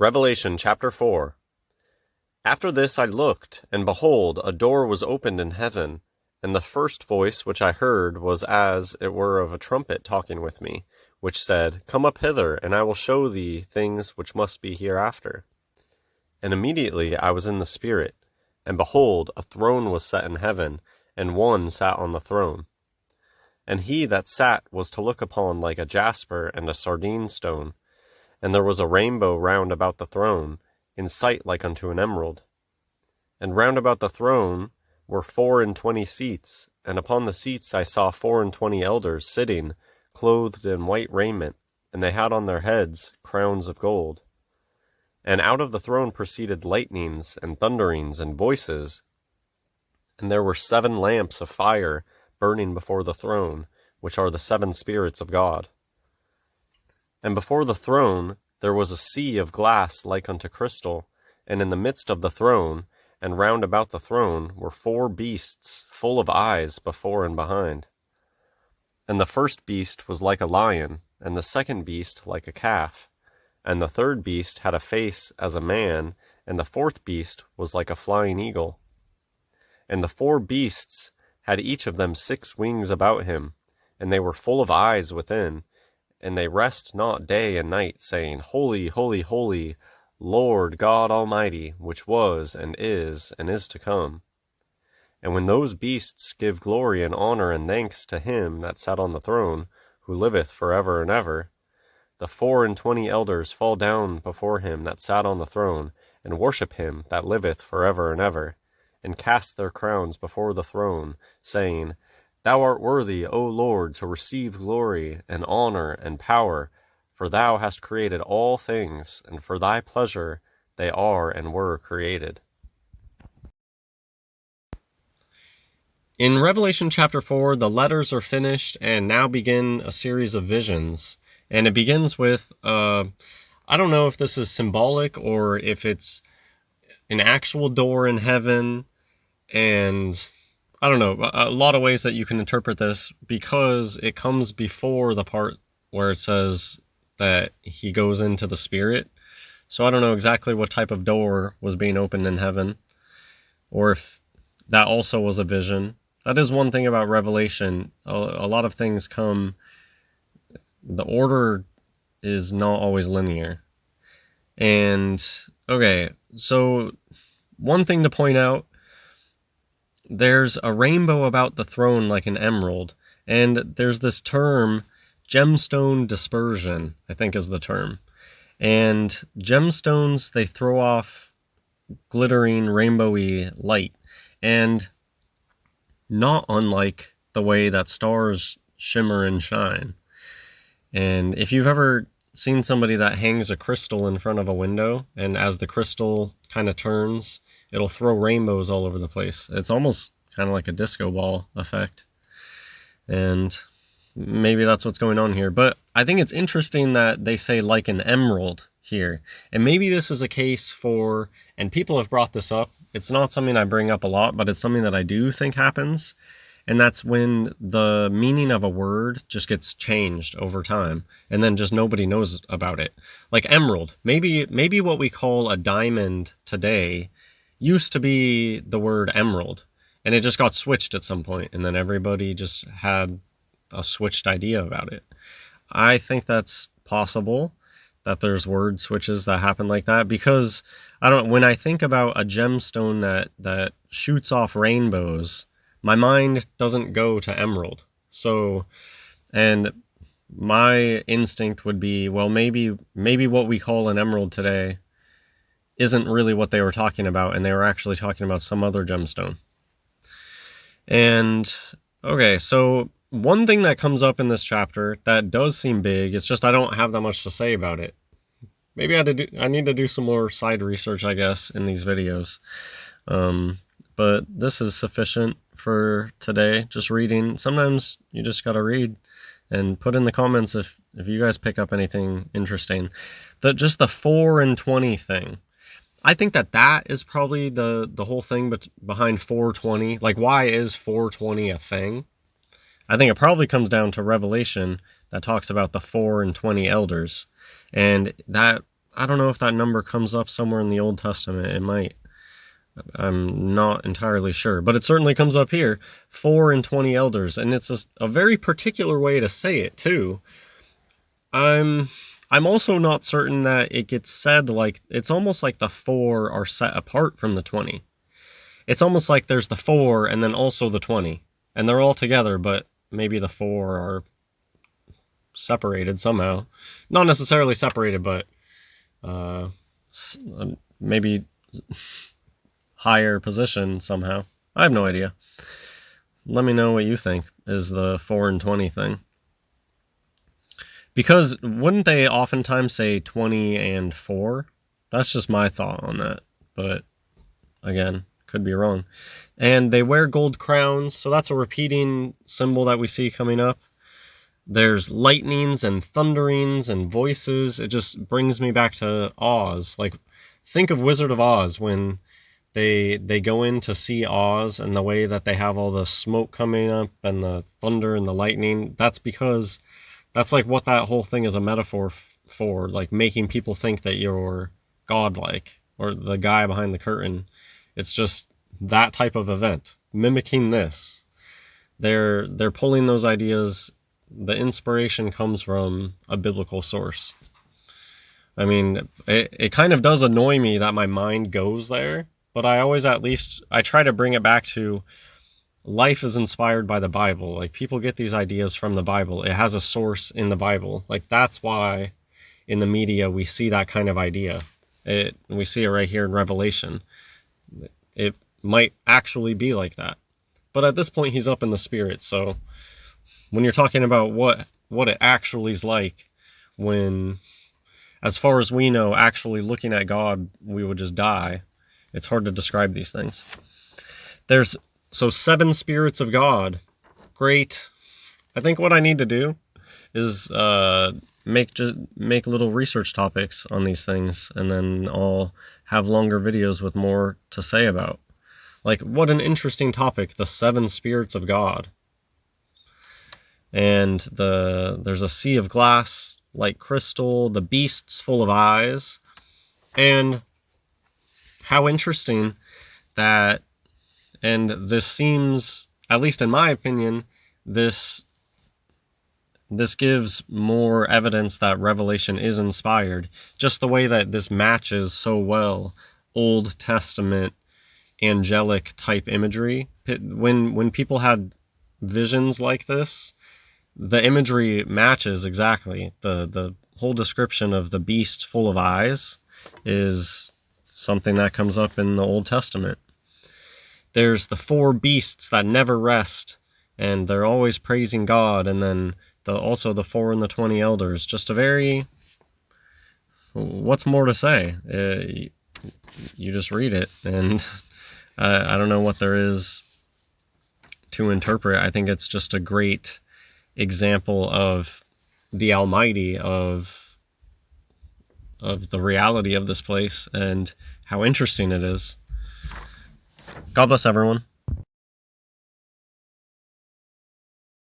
Revelation chapter 4. After this I looked, and behold, a door was opened in heaven, and the first voice which I heard was as it were of a trumpet talking with me, which said, Come up hither, and I will show thee things which must be hereafter. And immediately I was in the Spirit, and behold, a throne was set in heaven, and one sat on the throne. And he that sat was to look upon like a jasper and a sardine stone, and there was a rainbow round about the throne, in sight like unto an emerald. And round about the throne were 24 seats, and upon the seats I saw 24 elders sitting, clothed in white raiment, and they had on their heads crowns of gold. And out of the throne proceeded lightnings, and thunderings, and voices. And there were 7 lamps of fire burning before the throne, which are the 7 spirits of God. And before the throne there was a sea of glass like unto crystal, and in the midst of the throne, and round about the throne, were 4 beasts full of eyes before and behind. And the first beast was like a lion, and the second beast like a calf, and the third beast had a face as a man, and the fourth beast was like a flying eagle. And the 4 beasts had each of them 6 wings about him, and they were full of eyes within, and they rest not day and night, saying, Holy, holy, holy, Lord God Almighty, which was and is to come. And when those beasts give glory and honor and thanks to him that sat on the throne, who liveth forever and ever, the 24 elders fall down before him that sat on the throne, and worship him that liveth forever and ever, and cast their crowns before the throne, saying, Thou art worthy, O Lord, to receive glory and honor and power, for thou hast created all things, and for thy pleasure they are and were created. In Revelation chapter 4, the letters are finished and now begin a series of visions. And it begins with, I don't know if this is symbolic or if it's an actual door in heaven, and I don't know, a lot of ways that you can interpret this, because it comes before the part where it says that he goes into the Spirit. So I don't know exactly what type of door was being opened in heaven, or if that also was a vision. That is one thing about Revelation. A lot of things come, the order is not always linear. And, okay, so one thing to point out, there's a rainbow about the throne like an emerald, and there's this term, gemstone dispersion, I think is the term. And gemstones, they throw off glittering, rainbowy light, and not unlike the way that stars shimmer and shine. And if you've ever seen somebody that hangs a crystal in front of a window, and as the crystal kind of turns, it'll throw rainbows all over the place. It's almost kind of like a disco ball effect. And maybe that's what's going on here. But I think it's interesting that they say like an emerald here. And maybe this is a case for, and people have brought this up, it's not something I bring up a lot, but it's something that I do think happens. And that's when the meaning of a word just gets changed over time, and then just nobody knows about it. Like emerald. Maybe what we call a diamond today used to be the word emerald, and it just got switched at some point, and then everybody just had a switched idea about it. I think that's possible, that there's word switches that happen like that, because when I think about a gemstone that shoots off rainbows, my mind doesn't go to emerald. So, and my instinct would be, well, maybe what we call an emerald today isn't really what they were talking about, and they were actually talking about some other gemstone. And, okay, so one thing that comes up in this chapter that does seem big, it's just I don't have that much to say about it. Maybe I need to do some more side research, I guess, in these videos. But this is sufficient for today, just reading. Sometimes you just gotta read, and put in the comments if you guys pick up anything interesting. Just the 4 and 20 thing. I think that is probably the whole thing behind 420. Like, why is 420 a thing? I think it probably comes down to Revelation that talks about the 24 elders. And that, I don't know if that number comes up somewhere in the Old Testament. It might. I'm not entirely sure, but it certainly comes up here, 4 and 20 elders, and it's a very particular way to say it too. I'm also not certain that it gets said like, it's almost like the 4 are set apart from the 20. It's almost like there's the 4 and then also the 20, and they're all together, but maybe the 4 are separated somehow. Not necessarily separated, but maybe higher position somehow. I have no idea. Let me know what you think is the 4 and 20 thing. Because wouldn't they oftentimes say 20 and 4? That's just my thought on that. But again, could be wrong. And they wear gold crowns, so that's a repeating symbol that we see coming up. There's lightnings and thunderings and voices. It just brings me back to Oz. Like, think of Wizard of Oz when they go in to see Oz, and the way that they have all the smoke coming up and the thunder and the lightning. That's because that's like what that whole thing is a metaphor for, like making people think that you're godlike or the guy behind the curtain. It's just that type of event, mimicking this. They're pulling those ideas. The inspiration comes from a biblical source. I mean, it kind of does annoy me that my mind goes there, but I always I try to bring it back to life is inspired by the Bible. Like, people get these ideas from the Bible. It has a source in the Bible. Like, that's why in the media we see that kind of idea. We see it right here in Revelation. It might actually be like that. But at this point, he's up in the spirit, so when you're talking about what it actually is like, when, as far as we know, actually looking at God, we would just die. It's hard to describe these things. There's 7 spirits of God. Great. I think what I need to do is make little research topics on these things, and then I'll have longer videos with more to say about. Like, what an interesting topic, the 7 spirits of God. And there's a sea of glass like crystal, the beasts full of eyes. And how interesting that, and this seems, at least in my opinion, this gives more evidence that Revelation is inspired. Just the way that this matches so well Old Testament angelic type imagery. When people had visions like this, the imagery matches exactly. The whole description of the beast full of eyes is something that comes up in the Old Testament. There's the 4 beasts that never rest, and they're always praising God, and then also the 4 and the 20 elders. Just a very... what's more to say? You just read it, and I don't know what there is to interpret. I think it's just a great example of the Almighty, of the reality of this place, and how interesting it is. God bless everyone.